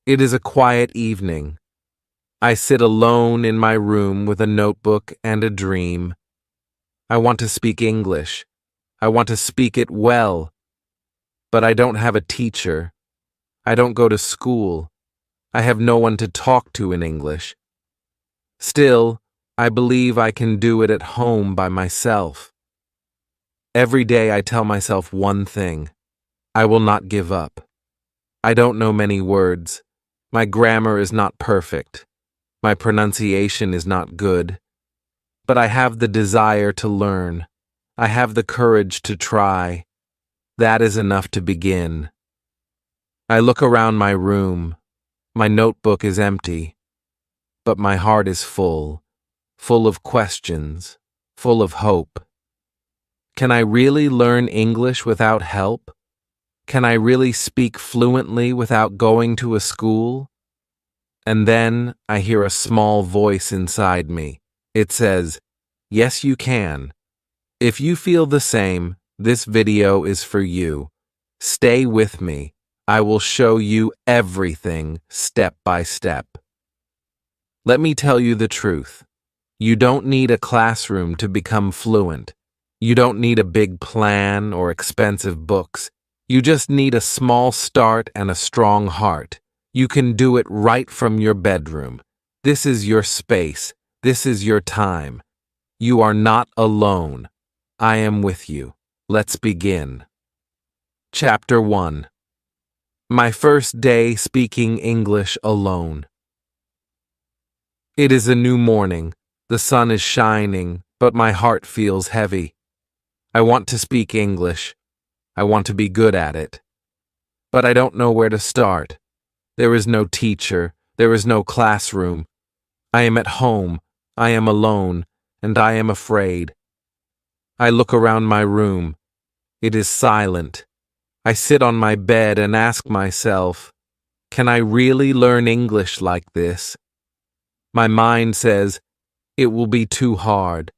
It is a quiet evening. I sit alone in my room with a notebook and a dream. I want to speak English. I want to speak it well. But I don't have a teacher. I don't go to school. I have no one to talk to in English. Still, I believe I can do it at home by myself. Every day I tell myself one thing. I will not give up. I don't know many words. My grammar is not perfect. My pronunciation is not good. But I have the desire to learn. I have the courage to try. That is enough to begin. I look around my room. My notebook is empty. But my heart is full of questions, full of hope. Can I really learn English without help? Can I really speak fluently without going to a school? And then I hear a small voice inside me. It says, "Yes, you can." If you feel the same, this video is for you. Stay with me. I will show you everything step by step. Let me tell you the truth. You don't need a classroom to become fluent. You don't need a big plan or expensive books. You just need a small start and a strong heart. You can do it right from your bedroom. This is your space. This is your time. You are not alone. I am with you. Let's begin. Chapter 1. My first day speaking English alone. It is a new morning. The sun is shining, but my heart feels heavy. I want to speak English. I want to be good at it. But I don't know where to start. There is no teacher. There is no classroom. I am at home. I am alone, and I am afraid. I look around my room. It is silent. I sit on my bed and ask myself, can I really learn English like this? My mind says, it will be too hard.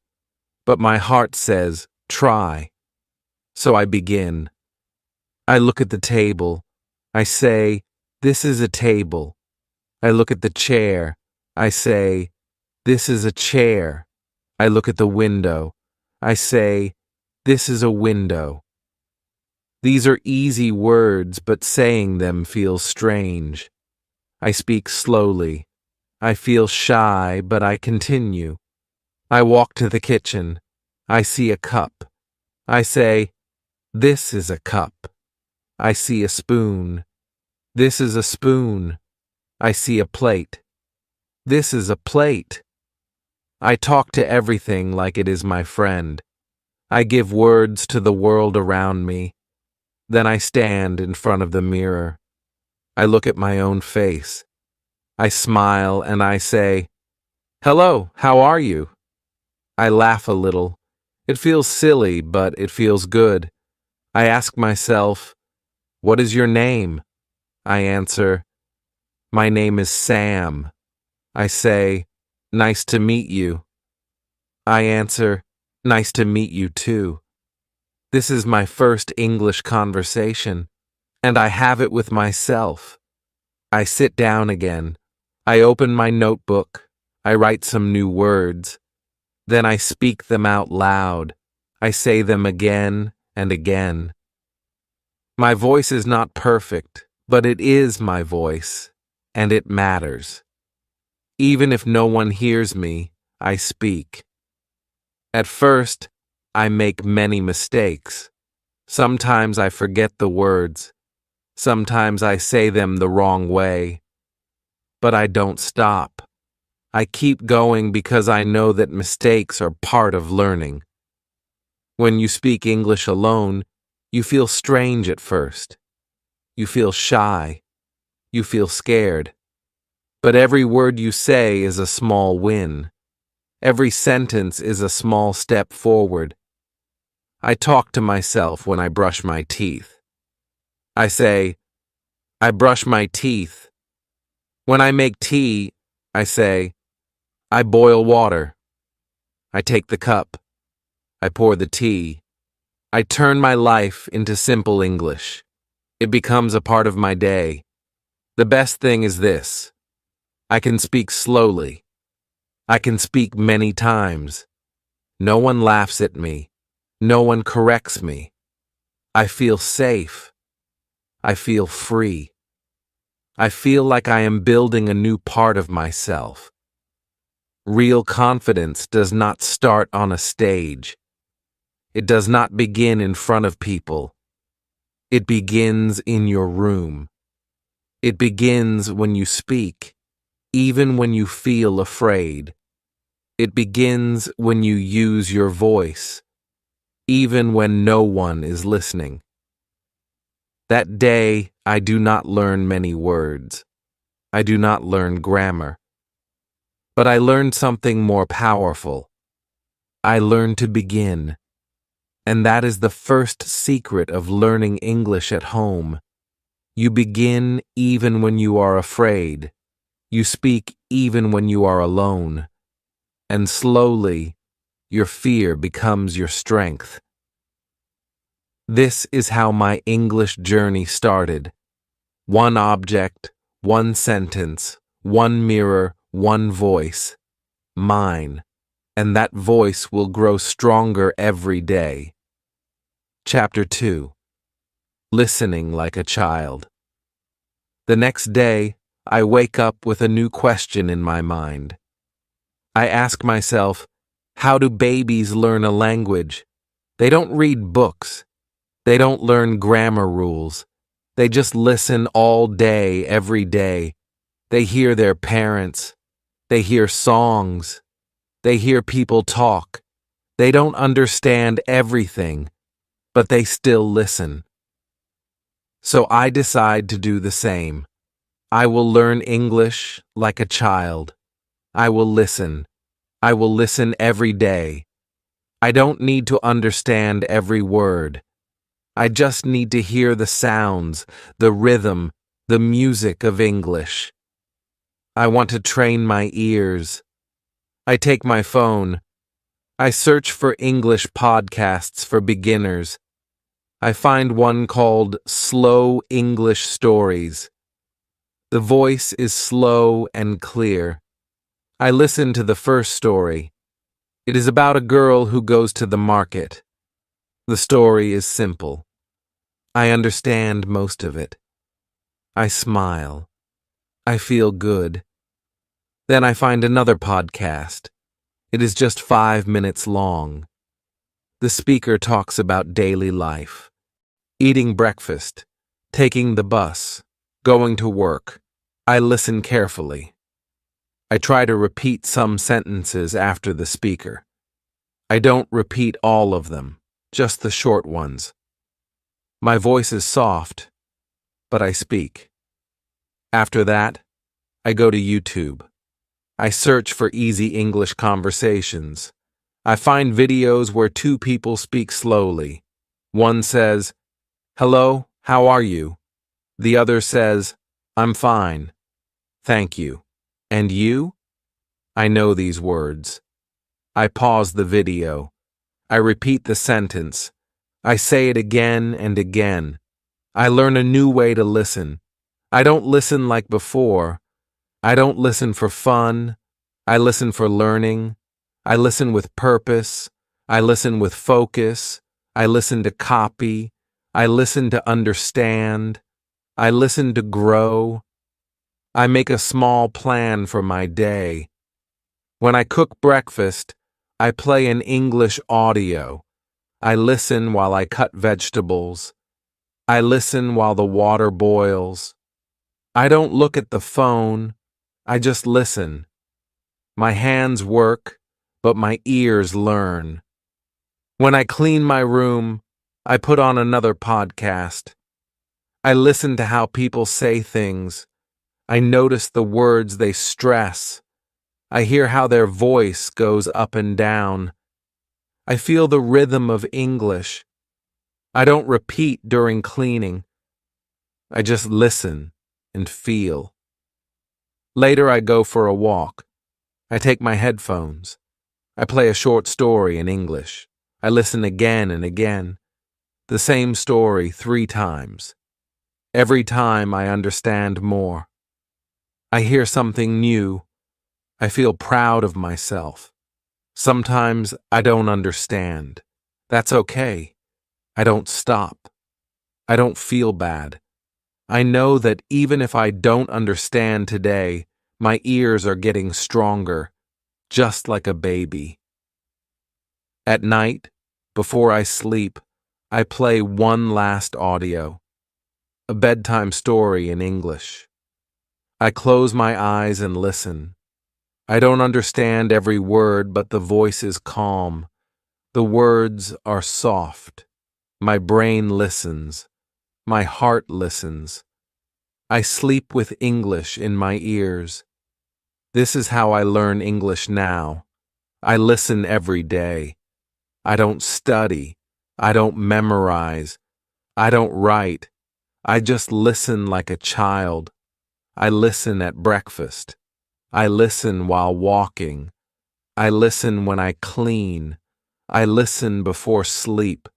But my heart says, try. So I begin. I look at the table. I say, this is a table. I look at the chair. I say, this is a chair. I look at the window. I say, this is a window. These are easy words, but saying them feels strange. I speak slowly. I feel shy, but I continue. I walk to the kitchen. I see a cup. I say, this is a cup. I see a spoon. This is a spoon. I see a plate. This is a plate. I talk to everything like it is my friend. I give words to the world around me. Then I stand in front of the mirror. I look at my own face. I smile and I say, hello, how are you? I laugh a little. It feels silly, but it feels good. I ask myself, what is your name? I answer, my name is Sam. I say, nice to meet you. I answer, nice to meet you too. This is my first English conversation, and I have it with myself. I sit down again. I open my notebook. I write some new words. Then I speak them out loud. I say them again and again. My voice is not perfect, but it is my voice, and it matters. Even if no one hears me, I speak. At first, I make many mistakes. Sometimes I forget the words. Sometimes I say them the wrong way. But I don't stop. I keep going because I know that mistakes are part of learning. When you speak English alone, you feel strange at first. You feel shy. You feel scared. But every word you say is a small win. Every sentence is a small step forward. I talk to myself when I brush my teeth. I say, I brush my teeth. When I make tea, I say, I boil water. I take the cup. I pour the tea. I turn my life into simple English. It becomes a part of my day. The best thing is this: I can speak slowly. I can speak many times. No one laughs at me. No one corrects me. I feel safe. I feel free. I feel like I am building a new part of myself. Real confidence does not start on a stage. It does not begin in front of people. It begins in your room. It begins when you speak, even when you feel afraid. It begins when you use your voice, even when no one is listening. That day, I do not learn many words. I do not learn grammar. But I learned something more powerful. I learned to begin. And that is the first secret of learning English at home. You begin even when you are afraid. You speak even when you are alone. And slowly, your fear becomes your strength. This is how my English journey started. One object, one sentence, one mirror, one voice. Mine. And that voice will grow stronger every day. Chapter 2. Listening like a child. The next day, I wake up with a new question in my mind. I ask myself, how do babies learn a language? They don't read books. They don't learn grammar rules. They just listen all day, every day. They hear their parents. They hear songs. They hear people talk. They don't understand everything, but they still listen. So I decide to do the same. I will learn English like a child. I will listen. I will listen every day. I don't need to understand every word. I just need to hear the sounds, the rhythm, the music of English. I want to train my ears. I take my phone. I search for English podcasts for beginners. I find one called Slow English Stories. The voice is slow and clear. I listen to the first story. It is about a girl who goes to the market. The story is simple. I understand most of it. I smile. I feel good. Then I find another podcast. It is just 5 minutes long. The speaker talks about daily life. Eating breakfast, taking the bus, going to work. I listen carefully. I try to repeat some sentences after the speaker. I don't repeat all of them, just the short ones. My voice is soft, but I speak. After that, I go to YouTube. I search for easy English conversations. I find videos where two people speak slowly. One says, "Hello, how are you?" The other says, "I'm fine. Thank you. And you?" I know these words. I pause the video. I repeat the sentence. I say it again and again. I learn a new way to listen. I don't listen like before. I don't listen for fun. I listen for learning. I listen with purpose. I listen with focus. I listen to copy. I listen to understand. I listen to grow. I make a small plan for my day. When I cook breakfast, I play an English audio. I listen while I cut vegetables. I listen while the water boils. I don't look at the phone. I just listen. My hands work, but my ears learn. When I clean my room, I put on another podcast. I listen to how people say things. I notice the words they stress. I hear how their voice goes up and down. I feel the rhythm of English. I don't repeat during cleaning. I just listen and feel. Later I go for a walk. I take my headphones. I play a short story in English. I listen again and again. The same story 3 times. Every time I understand more. I hear something new. I feel proud of myself. Sometimes I don't understand. That's okay. I don't stop. I don't feel bad. I know that even if I don't understand today, my ears are getting stronger, just like a baby. At night, before I sleep, I play one last audio, a bedtime story in English. I close my eyes and listen. I don't understand every word, but the voice is calm. The words are soft. My brain listens. My heart listens. I sleep with English in my ears. This is how I learn English now. I listen every day. I don't study. I don't memorize. I don't write. I just listen like a child. I listen at breakfast. I listen while walking. I listen when I clean. I listen before sleep.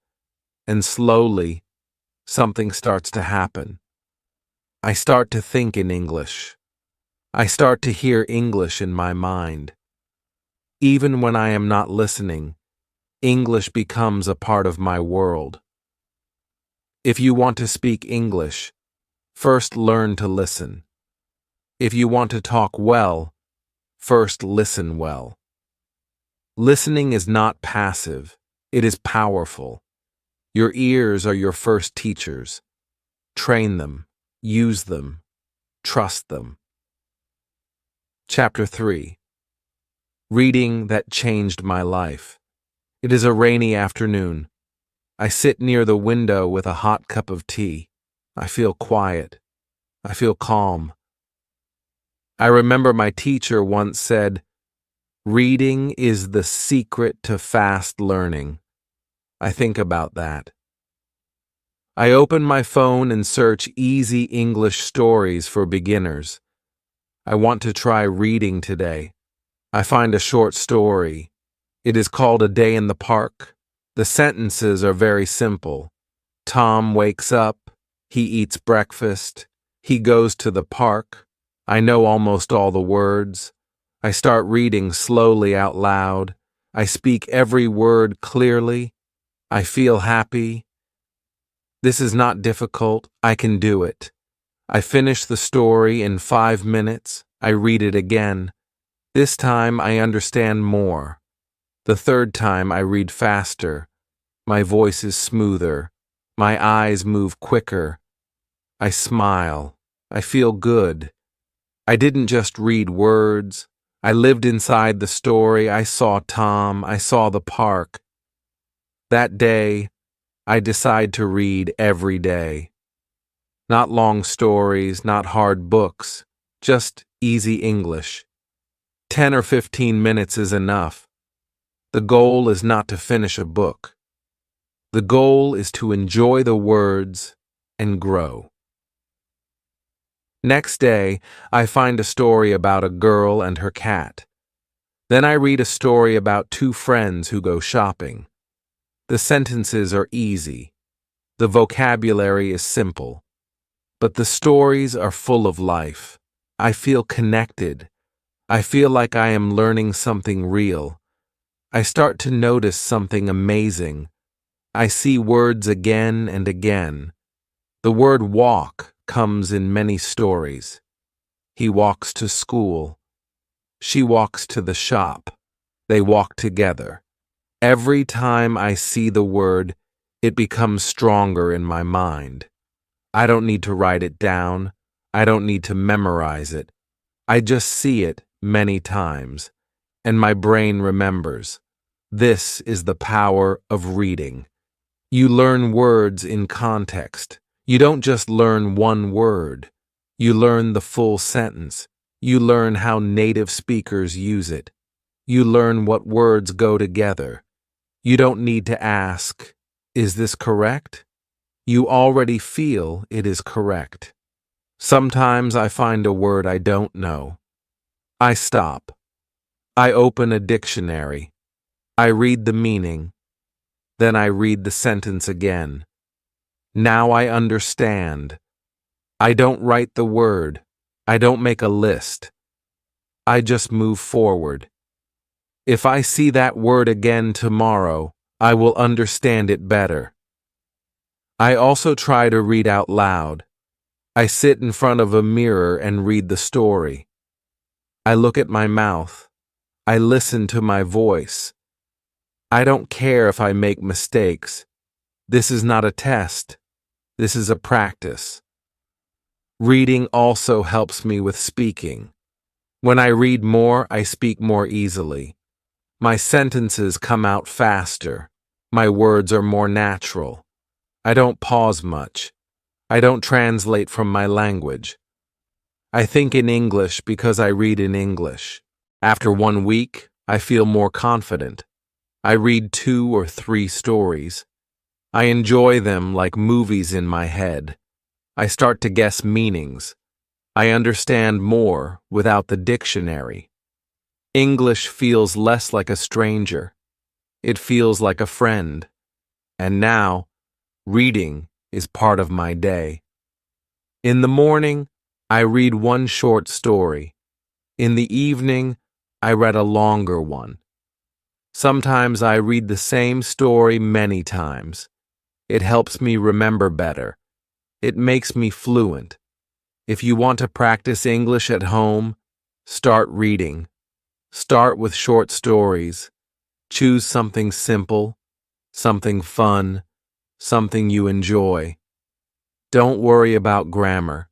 And slowly, something starts to happen. I start to think in English. I start to hear English in my mind. Even when I am not listening, English becomes a part of my world. If you want to speak English, first learn to listen. If you want to talk well, first listen well. Listening is not passive, it is powerful. Your ears are your first teachers. Train them, use them, trust them. Chapter 3. Reading that changed my life. It is a rainy afternoon. I sit near the window with a hot cup of tea. I feel quiet. I feel calm. I remember my teacher once said, "Reading is the secret to fast learning." I think about that. I open my phone and search easy English stories for beginners. I want to try reading today. I find a short story. It is called A Day in the Park. The sentences are very simple. Tom wakes up. He eats breakfast. He goes to the park. I know almost all the words. I start reading slowly out loud. I speak every word clearly. I feel happy. This is not difficult. I can do it. I finish the story in 5 minutes. I read it again. This time I understand more. The third time I read faster. My voice is smoother. My eyes move quicker. I smile. I feel good. I didn't just read words. I lived inside the story. I saw Tom. I saw the park. That day, I decide to read every day. Not long stories, not hard books, just easy English. 10 or 15 minutes is enough. The goal is not to finish a book. The goal is to enjoy the words and grow. Next day, I find a story about a girl and her cat. Then I read a story about two friends who go shopping. The sentences are easy. The vocabulary is simple. But the stories are full of life. I feel connected. I feel like I am learning something real. I start to notice something amazing. I see words again and again. The word walk comes in many stories. He walks to school. She walks to the shop. They walk together. Every time I see the word, it becomes stronger in my mind. I don't need to write it down. I don't need to memorize it. I just see it many times, and my brain remembers. This is the power of reading. You learn words in context. You don't just learn one word. You learn the full sentence. You learn how native speakers use it. You learn what words go together. You don't need to ask, "Is this correct?" You already feel it is correct. Sometimes I find a word I don't know. I stop. I open a dictionary. I read the meaning. Then I read the sentence again. Now I understand. I don't write the word. I don't make a list. I just move forward. If I see that word again tomorrow, I will understand it better. I also try to read out loud. I sit in front of a mirror and read the story. I look at my mouth. I listen to my voice. I don't care if I make mistakes. This is not a test. This is a practice. Reading also helps me with speaking. When I read more, I speak more easily. My sentences come out faster. My words are more natural. I don't pause much. I don't translate from my language. I think in English because I read in English. After 1 week, I feel more confident. I read 2 or 3 stories. I enjoy them like movies in my head. I start to guess meanings. I understand more without the dictionary. English feels less like a stranger. It feels like a friend. And now, reading is part of my day. In the morning, I read 1 short story. In the evening, I read a longer one. Sometimes I read the same story many times. It helps me remember better. It makes me fluent. If you want to practice English at home, start reading. Start with short stories. Choose something simple, something fun, something you enjoy. Don't worry about grammar.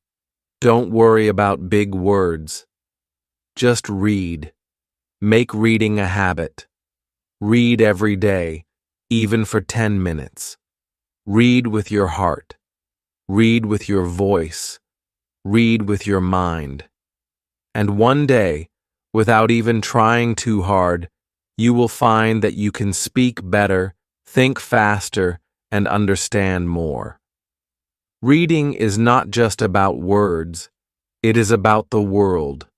Don't worry about big words. Just read. Make reading a habit. Read every day, even for 10 minutes. Read with your heart. Read with your voice. Read with your mind. And one day, without even trying too hard, you will find that you can speak better, think faster, and understand more. Reading is not just about words, it is about the world,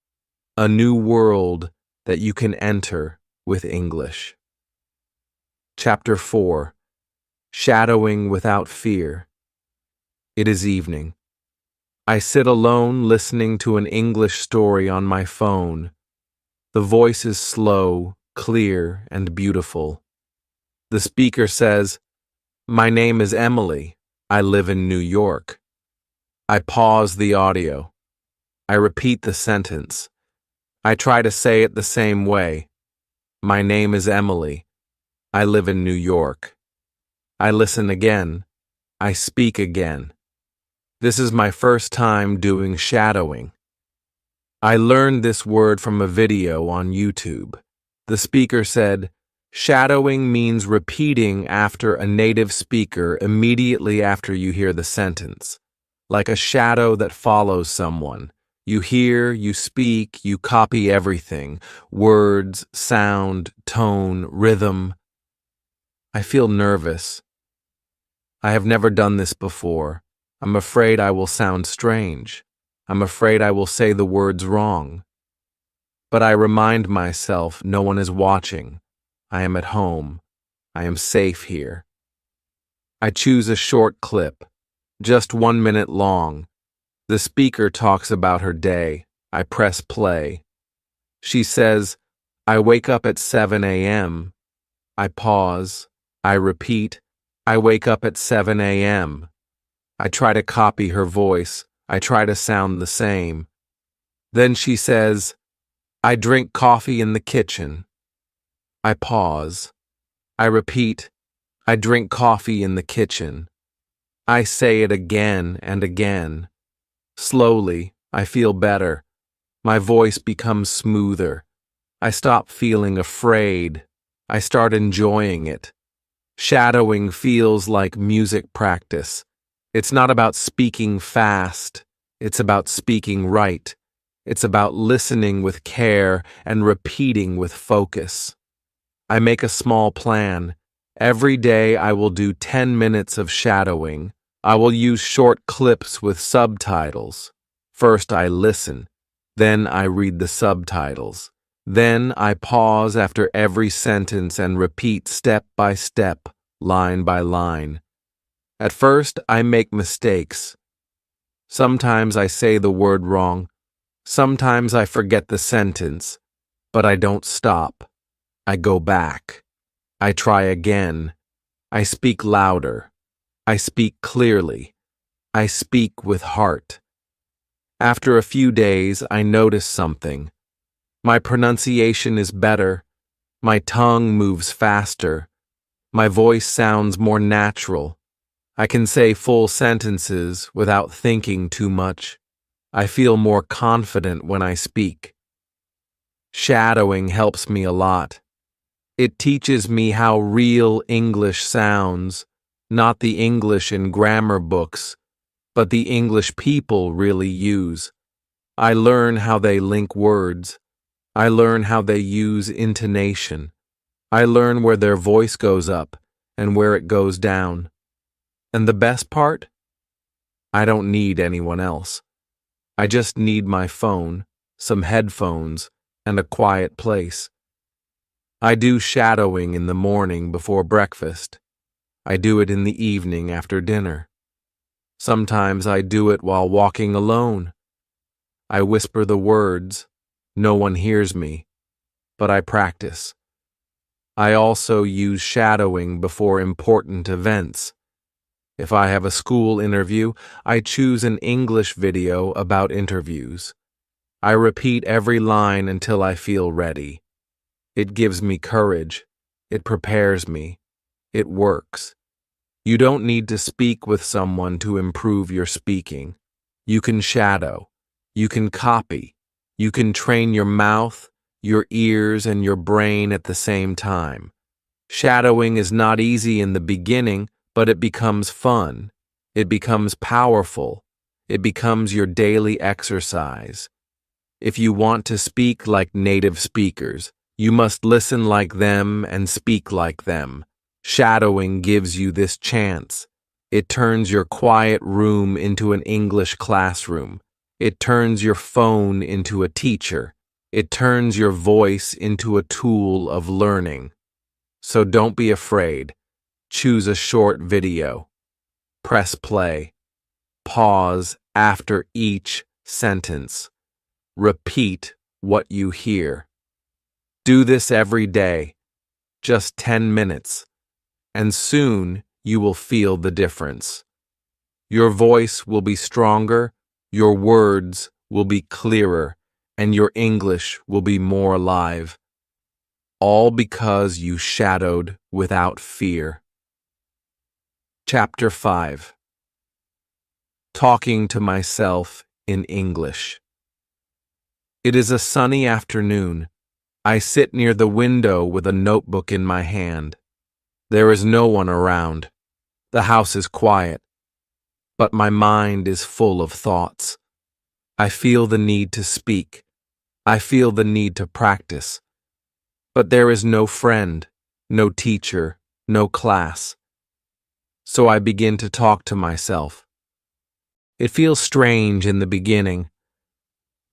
a new world that you can enter with English. Chapter 4. Shadowing Without Fear. It is evening. I sit alone listening to an English story on my phone. The voice is slow, clear, and beautiful. The speaker says, "My name is Emily. I live in New York." I pause the audio. I repeat the sentence. I try to say it the same way. My name is Emily. I live in New York. I listen again. I speak again. This is my first time doing shadowing. I learned this word from a video on YouTube. The speaker said, "Shadowing means repeating after a native speaker immediately after you hear the sentence, like a shadow that follows someone. You hear, you speak, you copy everything, words, sound, tone, rhythm." I feel nervous. I have never done this before. I'm afraid I will sound strange. I'm afraid I will say the words wrong. But I remind myself no one is watching. I am at home. I am safe here. I choose a short clip, just 1 minute long. The speaker talks about her day. I press play. She says, "I wake up at 7 a.m. I pause. I repeat, "I wake up at 7 a.m. I try to copy her voice. I try to sound the same. Then she says, "I drink coffee in the kitchen." I pause. I repeat, "I drink coffee in the kitchen." I say it again and again. Slowly, I feel better. My voice becomes smoother. I stop feeling afraid. I start enjoying it. Shadowing feels like music practice. It's not about speaking fast. It's about speaking right. It's about listening with care and repeating with focus. I make a small plan. Every day I will do 10 minutes of shadowing. I will use short clips with subtitles. First I listen. Then I read the subtitles. Then I pause after every sentence and repeat step by step, line by line. At first, I make mistakes. Sometimes I say the word wrong. Sometimes I forget the sentence, but I don't stop. I go back. I try again. I speak louder. I speak clearly. I speak with heart. After a few days, I notice something. My pronunciation is better. My tongue moves faster. My voice sounds more natural. I can say full sentences without thinking too much. I feel more confident when I speak. Shadowing helps me a lot. It teaches me how real English sounds, not the English in grammar books, but the English people really use. I learn how they link words. I learn how they use intonation. I learn where their voice goes up and where it goes down. And the best part? I don't need anyone else. I just need my phone, some headphones, and a quiet place. I do shadowing in the morning before breakfast. I do it in the evening after dinner. Sometimes I do it while walking alone. I whisper the words. No one hears me, but I practice. I also use shadowing before important events. If I have a school interview, I choose an English video about interviews. I repeat every line until I feel ready. It gives me courage. It prepares me. It works. You don't need to speak with someone to improve your speaking. You can shadow. You can copy. You can train your mouth, your ears, and your brain at the same time. Shadowing is not easy in the beginning, but it becomes fun. It becomes powerful. It becomes your daily exercise. If you want to speak like native speakers, you must listen like them and speak like them. Shadowing gives you this chance. It turns your quiet room into an English classroom. It turns your phone into a teacher. It turns your voice into a tool of learning. So don't be afraid. Choose a short video. Press play. Pause after each sentence. Repeat what you hear. Do this every day, just 10 minutes, and soon you will feel the difference. Your voice will be stronger, your words will be clearer, and your English will be more alive. All because you shadowed without fear. Chapter 5. Talking to myself in English. It is a sunny afternoon. I sit near the window with a notebook in my hand. There is no one around. The house is quiet, but my mind is full of thoughts. I feel the need to speak. I feel the need to practice. But there is no friend, no teacher, no class. So I begin to talk to myself. It feels strange in the beginning.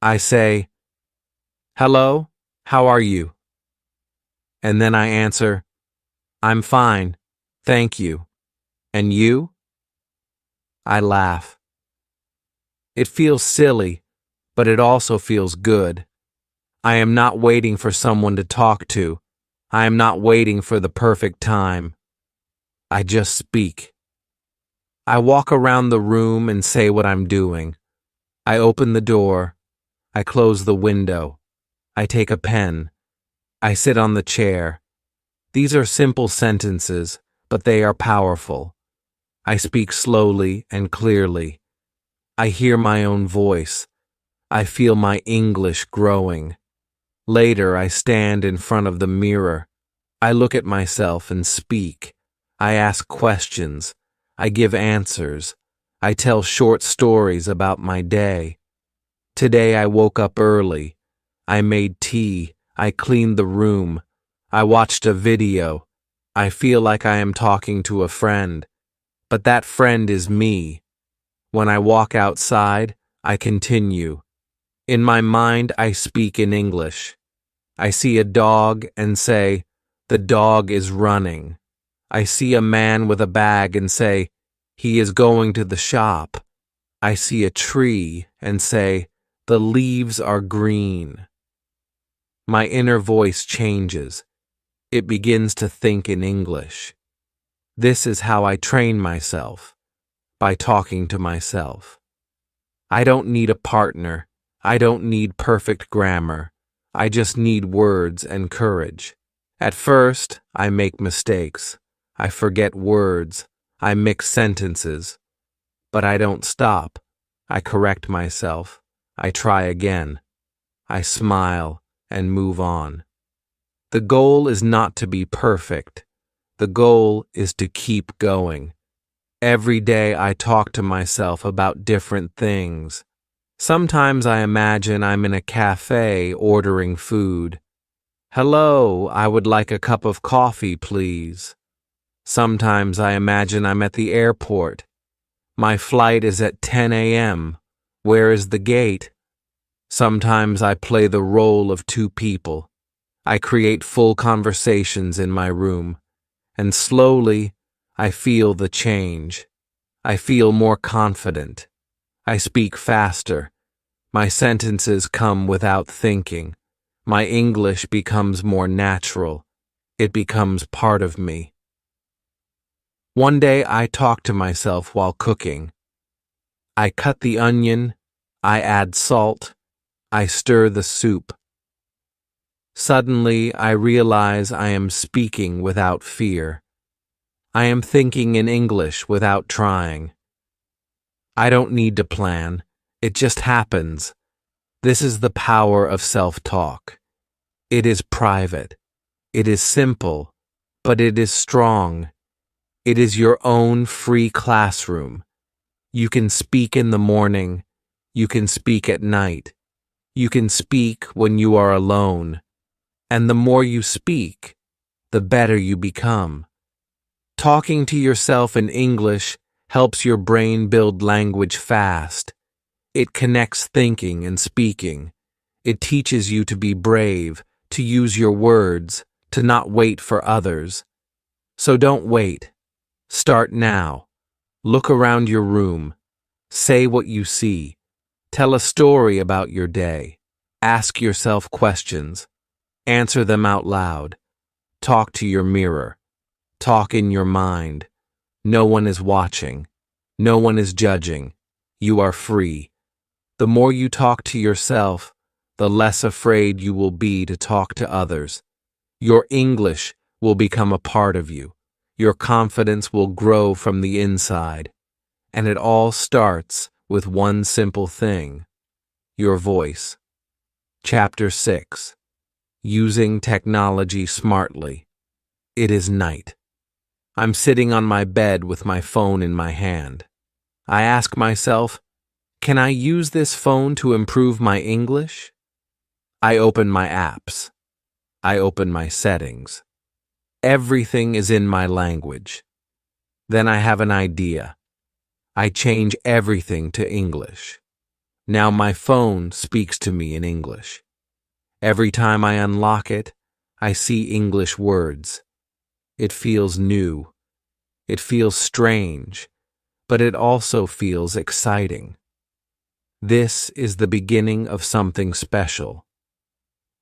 I say, "Hello, how are you?" And then I answer, "I'm fine, thank you. And you?" I laugh. It feels silly, but it also feels good. I am not waiting for someone to talk to. I am not waiting for the perfect time. I just speak. I walk around the room and say what I'm doing. I open the door. I close the window. I take a pen. I sit on the chair. These are simple sentences, but they are powerful. I speak slowly and clearly. I hear my own voice. I feel my English growing. Later, I stand in front of the mirror. I look at myself and speak. I ask questions. I give answers. I tell short stories about my day. Today I woke up early. I made tea. I cleaned the room. I watched a video. I feel like I am talking to a friend. But that friend is me. When I walk outside, I continue. In my mind, I speak in English. I see a dog and say, "The dog is running." I see a man with a bag and say, "He is going to the shop." I see a tree and say, The leaves are green. My inner voice changes. It begins to think in English. This is how I train myself, by talking to myself. I don't need a partner. I don't need perfect grammar. I just need words and courage. At first, I make mistakes. I forget words. I mix sentences. But I don't stop. I correct myself. I try again. I smile and move on. The goal is not to be perfect. The goal is to keep going. Every day I talk to myself about different things. Sometimes I imagine I'm in a cafe ordering food. Hello, I would like a cup of coffee, please. Sometimes I imagine I'm at the airport. My flight is at 10 a.m. Where is the gate? Sometimes I play the role of two people. I create full conversations in my room, and slowly I feel the change. I feel more confident. I speak faster. My sentences come without thinking. My English becomes more natural. It becomes part of me. One day I talk to myself while cooking. I cut the onion. I add salt. I stir the soup. Suddenly I realize I am speaking without fear. I am thinking in English without trying. I don't need to plan. It just happens. This is the power of self-talk. It is private. It is simple, but it is strong. It is your own free classroom. You can speak in the morning. You can speak at night. You can speak when you are alone. And the more you speak, the better you become. Talking to yourself in English helps your brain build language fast. It connects thinking and speaking. It teaches you to be brave, to use your words, to not wait for others. So don't wait. Start now. Look around your room. Say what you see. Tell a story about your day. Ask yourself questions. Answer them out loud. Talk to your mirror. Talk in your mind. No one is watching. No one is judging. You are free. The more you talk to yourself, the less afraid you will be to talk to others. Your English will become a part of you. Your confidence will grow from the inside. And it all starts with one simple thing: your voice. Chapter 6. Using technology smartly. It is night. I'm sitting on my bed with my phone in my hand. I ask myself, can I use this phone to improve my English? I open my apps. I open my settings. Everything is in my language. Then I have an idea. I change everything to English. Now my phone speaks to me in English. Every time I unlock it, I see English words. It feels new. It feels strange, but it also feels exciting. This is the beginning of something special.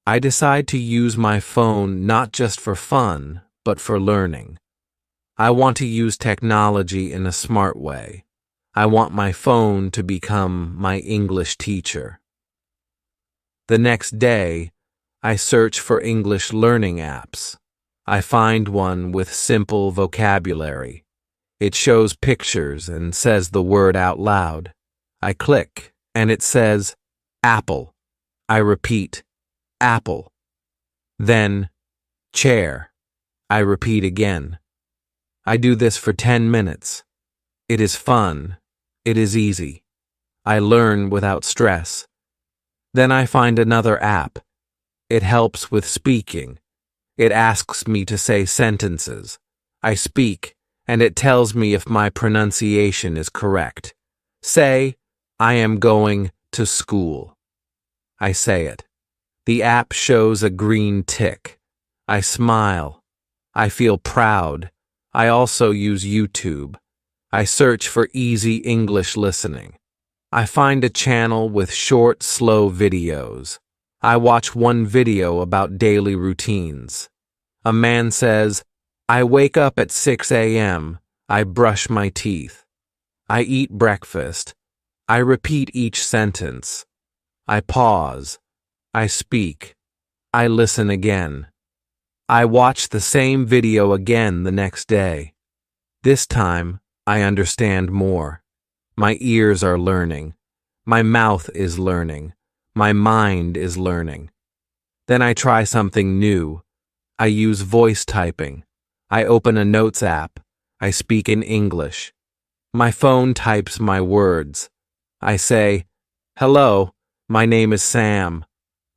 I decide to use my phone not just for fun, but for learning. I want to use technology in a smart way. I want my phone to become my English teacher. The next day, I search for English learning apps. I find one with simple vocabulary. It shows pictures and says the word out loud. I click, and it says, apple. I repeat, apple. Then, chair. I repeat again. I do this for 10 minutes. It is fun. It is easy. I learn without stress. Then I find another app. It helps with speaking. It asks me to say sentences. I speak, and it tells me if my pronunciation is correct. Say, I am going to school. I say it. The app shows a green tick. I smile. I feel proud. I also use YouTube. I search for easy English listening. I find a channel with short, slow videos. I watch one video about daily routines. A man says, I wake up at 6 a.m. I brush my teeth. I eat breakfast. I repeat each sentence. I pause. I speak. I listen again. I watch the same video again the next day. This time, I understand more. My ears are learning. My mouth is learning. My mind is learning. Then I try something new. I use voice typing. I open a notes app. I speak in English. My phone types my words. I say, "Hello, my name is Sam.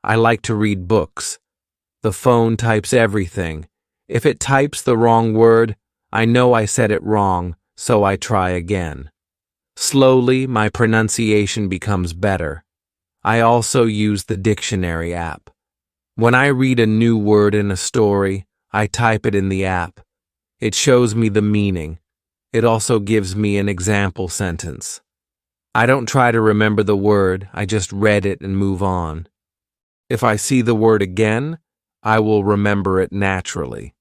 I like to read books." The phone types everything. If it types the wrong word, I know I said it wrong, so I try again. Slowly, my pronunciation becomes better. I also use the dictionary app. When I read a new word in a story, I type it in the app. It shows me the meaning. It also gives me an example sentence. I don't try to remember the word, I just read it and move on. If I see the word again, I will remember it naturally.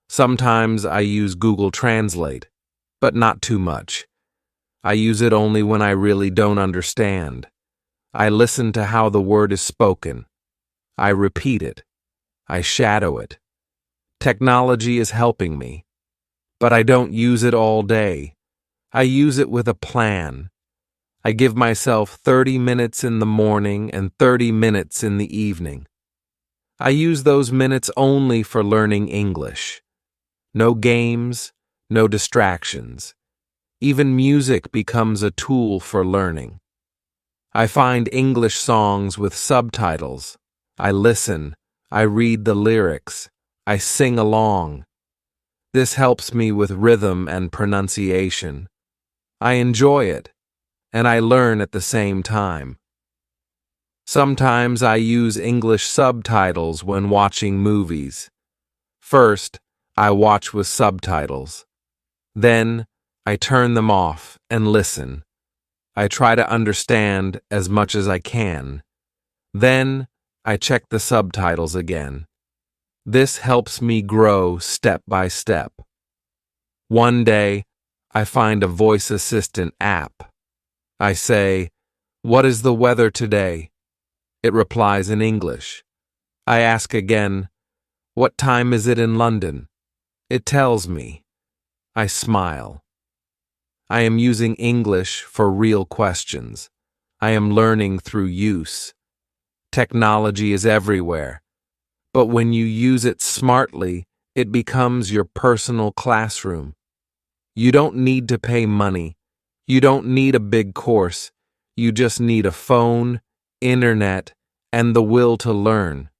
Sometimes I use Google Translate, but not too much. I use it only when I really don't understand. I listen to how the word is spoken. I repeat it. I shadow it. Technology is helping me, but I don't use it all day. I use it with a plan. I give myself 30 minutes in the morning and 30 minutes in the evening. I use those minutes only for learning English. No games, no distractions. Even music becomes a tool for learning. I find English songs with subtitles. I listen. I read the lyrics. I sing along. This helps me with rhythm and pronunciation. I enjoy it, and I learn at the same time. Sometimes I use English subtitles when watching movies. First, I watch with subtitles. Then, I turn them off and listen. I try to understand as much as I can. Then, I check the subtitles again. This helps me grow step by step. One day, I find a voice assistant app. I say, "What is the weather today?" It replies in English. I ask again, "What time is it in London?" It tells me. I smile. I am using English for real questions. I am learning through use. Technology is everywhere, but when you use it smartly, it becomes your personal classroom. You don't need to pay money. You don't need a big course. You just need a phone, internet, and the will to learn.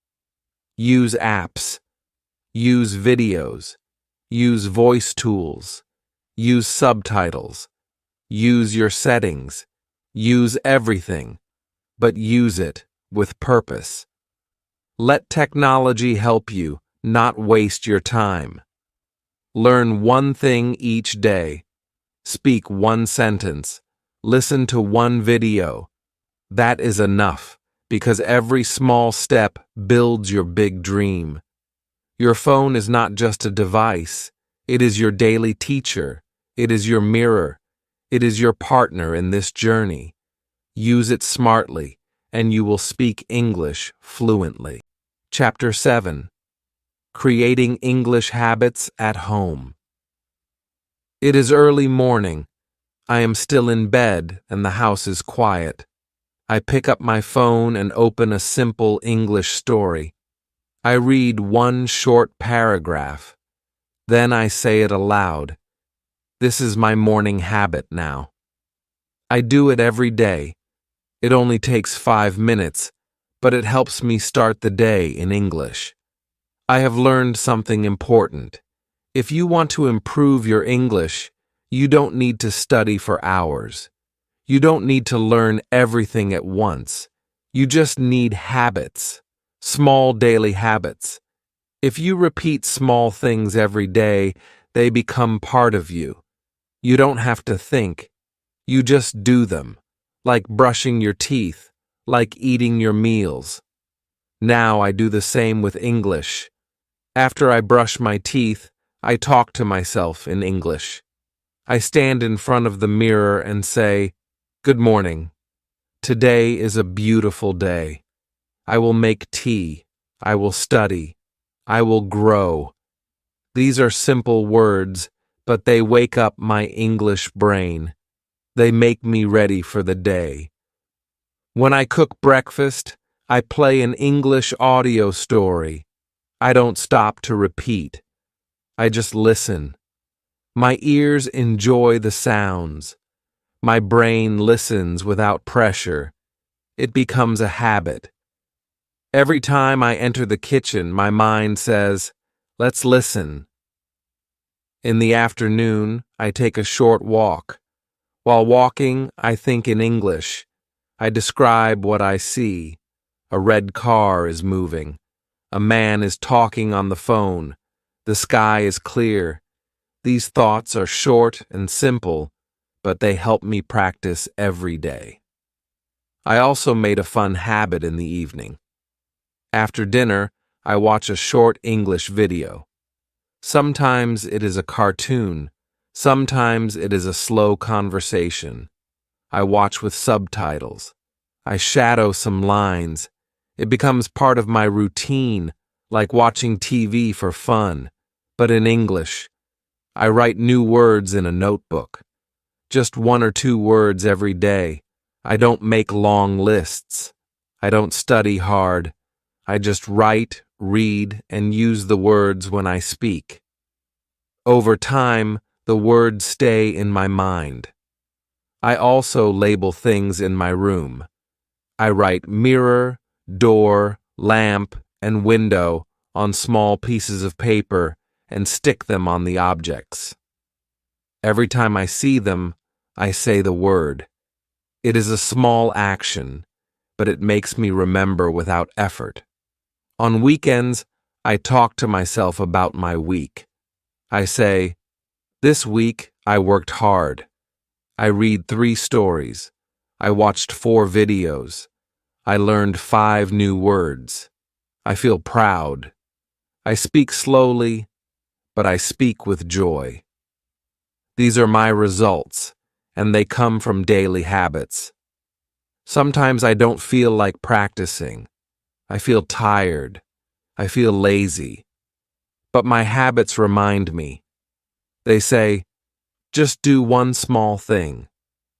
Use apps. Use videos. Use voice tools. Use subtitles. Use your settings. Use everything, but use it with purpose. Let technology help you, not waste your time. Learn one thing each day. Speak one sentence. Listen to one video. That is enough, because every small step builds your big dream. Your phone is not just a device. It is your daily teacher. It is your mirror. It is your partner in this journey. Use it smartly, and you will speak English fluently. Chapter 7. Creating English Habits at Home. It is early morning. I am still in bed, and the house is quiet. I pick up my phone and open a simple English story. I read one short paragraph. Then I say it aloud. This is my morning habit now. I do it every day. It only takes 5 minutes, but it helps me start the day in English. I have learned something important. If you want to improve your English, you don't need to study for hours. You don't need to learn everything at once. You just need habits, small daily habits. If you repeat small things every day, they become part of you. You don't have to think. You just do them. like brushing your teeth, like eating your meals. Now I do the same with English. After I brush my teeth, I talk to myself in English. I stand in front of the mirror and say, "Good morning. Today is a beautiful day. I will make tea. I will study. I will grow." These are simple words, but they wake up my English brain. They make me ready for the day. When I cook breakfast, I play an English audio story. I don't stop to repeat. I just listen. My ears enjoy the sounds. My brain listens without pressure. It becomes a habit. Every time I enter the kitchen, my mind says, "Let's listen." In the afternoon, I take a short walk. While walking, I think in English. I describe what I see. A red car is moving. A man is talking on the phone. The sky is clear. These thoughts are short and simple, but they help me practice every day. I also made a fun habit in the evening. After dinner, I watch a short English video. Sometimes it is a cartoon. Sometimes it is a slow conversation. I watch with subtitles. I shadow some lines. It becomes part of my routine, like watching TV for fun, but in English. I write new words in a notebook. Just 1 or 2 words every day. I don't make long lists. I don't study hard. I just write, read, and use the words when I speak. Over time, the words stay in my mind. I also label things in my room. I write mirror, door, lamp, and window on small pieces of paper and stick them on the objects. Every time I see them, I say the word. It is a small action, but it makes me remember without effort. On weekends, I talk to myself about my week. I say, "This week I worked hard. I read 3 stories. I watched 4 videos. I learned 5 new words. I feel proud. I speak slowly, but I speak with joy." These are my results, and they come from daily habits. Sometimes I don't feel like practicing. I feel tired. I feel lazy. But my habits remind me. They say, "Just do one small thing,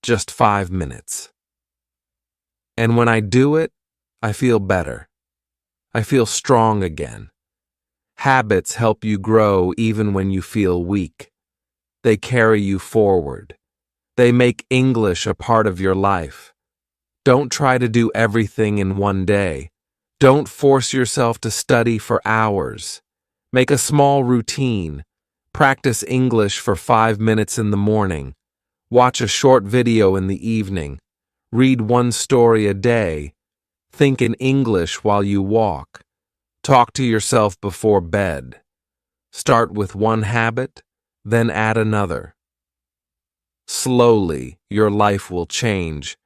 just 5 minutes." And when I do it, I feel better. I feel strong again. Habits help you grow even when you feel weak. They carry you forward. They make English a part of your life. Don't try to do everything in one day. Don't force yourself to study for hours. Make a small routine. Practice English for 5 minutes in the morning. Watch a short video in the evening. Read 1 story a day. Think in English while you walk. Talk to yourself before bed. Start with 1 habit, then add another. Slowly, your life will change.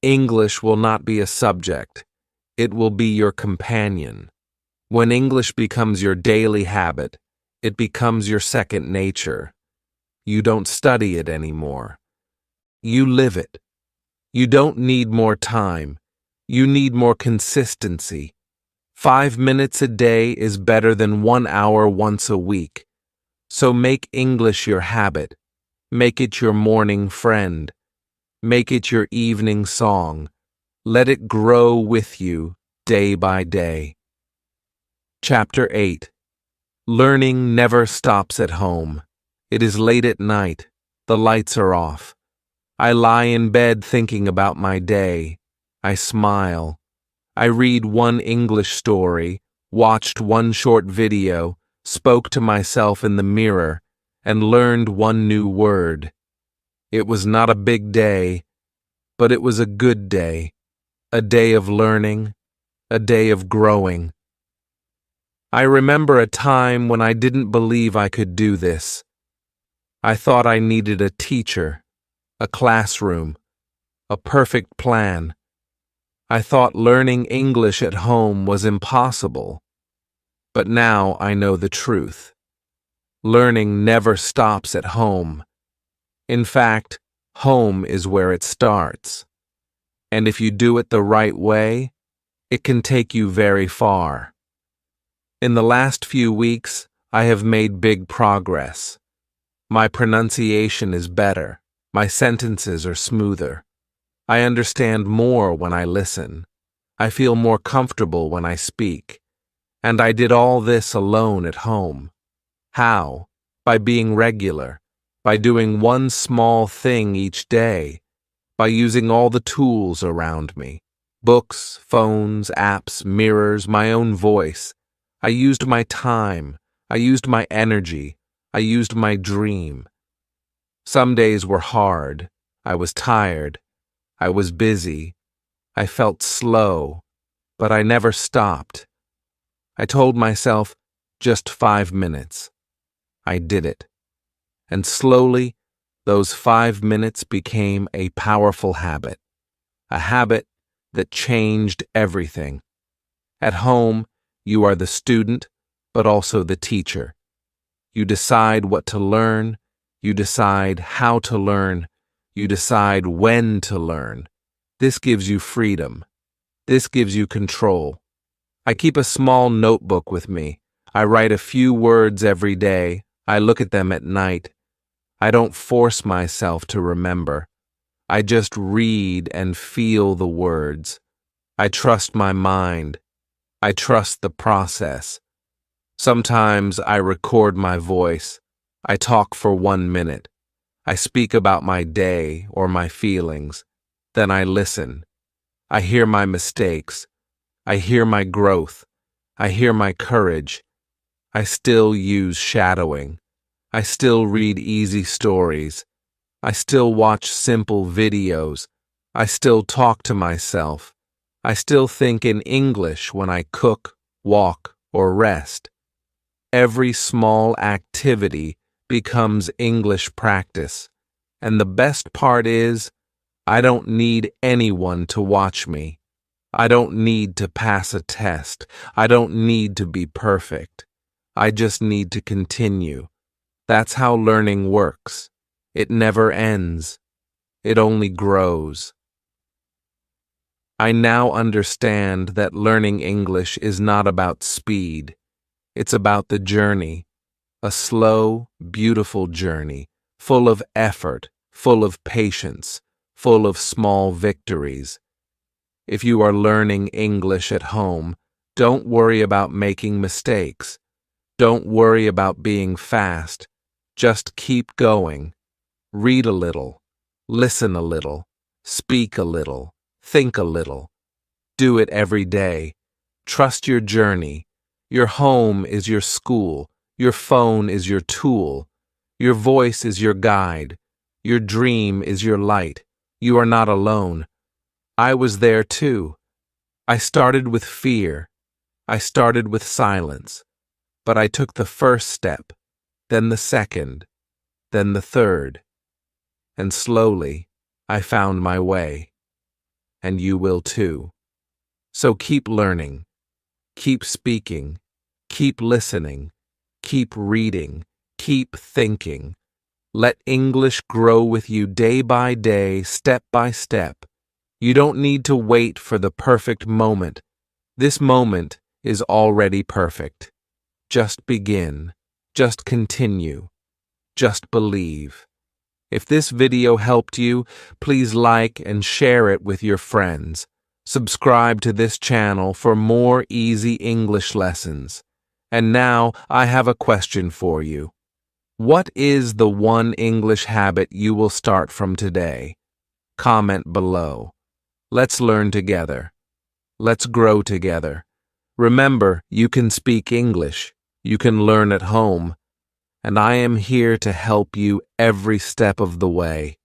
English will not be a subject. It will be your companion. When English becomes your daily habit, it becomes your second nature. You don't study it anymore. You live it. You don't need more time. You need more consistency. 5 minutes a day is better than 1 hour once a week. So make English your habit. Make it your morning friend. Make it your evening song. Let it grow with you day by day. Chapter 8. Learning never stops at home. It is late at night. The lights are off. I lie in bed thinking about my day. I smile. I read 1 English story, watched 1 short video, spoke to myself in the mirror, and learned 1 new word. It was not a big day, but it was a good day. A day of learning, a day of growing. I remember a time when I didn't believe I could do this. I thought I needed a teacher, a classroom. a perfect plan. I thought learning English at home was impossible, but now I know the truth. Learning never stops at home. In fact, home is where it starts. And if you do it the right way, it can take you very far. In the last few weeks, I have made big progress. My pronunciation is better. My sentences are smoother. I understand more when I listen. I feel more comfortable when I speak. And I did all this alone at home. How? By being regular, by doing one small thing each day, by using all the tools around me. Books, phones, apps, mirrors, my own voice. I used my time. I used my energy. I used my dream. Some days were hard. I was tired. I was busy. I felt slow, but I never stopped. I told myself, just 5 minutes. I did it. And slowly, those 5 minutes became a powerful habit. A habit that changed everything. At home, you are the student, but also the teacher. You decide what to learn. You decide how to learn. You decide when to learn. This gives you freedom. This gives you control. I keep a small notebook with me. I write a few words every day. I look at them at night. I don't force myself to remember. I just read and feel the words. I trust my mind. I trust the process. Sometimes I record my voice. I talk for 1 minute. I speak about my day or my feelings. Then I listen. I hear my mistakes. I hear my growth. I hear my courage. I still use shadowing. I still read easy stories. I still watch simple videos. I still talk to myself. I still think in English when I cook, walk, or rest. Every small activity becomes English practice. And the best part is, I don't need anyone to watch me. I don't need to pass a test. I don't need to be perfect. I just need to continue. That's how learning works. It never ends. It only grows. I now understand that learning English is not about speed. It's about the journey. A slow, beautiful journey, full of effort, full of patience, full of small victories. If you are learning English at home, don't worry about making mistakes. Don't worry about being fast. Just keep going. Read a little. Listen a little. Speak a little. Think a little. Do it every day. Trust your journey. Your home is your school. Your phone is your tool. Your voice is your guide. Your dream is your light. You are not alone. I was there too. I started with fear. I started with silence. But I took the first step, then the second, then the third. And slowly, I found my way. And you will too. So keep learning. Keep speaking. Keep listening. Keep reading. Keep thinking. Let English grow with you day by day, step by step. You don't need to wait for the perfect moment. This moment is already perfect. Just begin. Just continue. Just believe. If this video helped you, please like and share it with your friends. Subscribe to this channel for more easy English lessons. And now I have a question for you. What is the one English habit you will start from today? Comment below. Let's learn together. Let's grow together. Remember, you can speak English. You can learn at home. And I am here to help you every step of the way.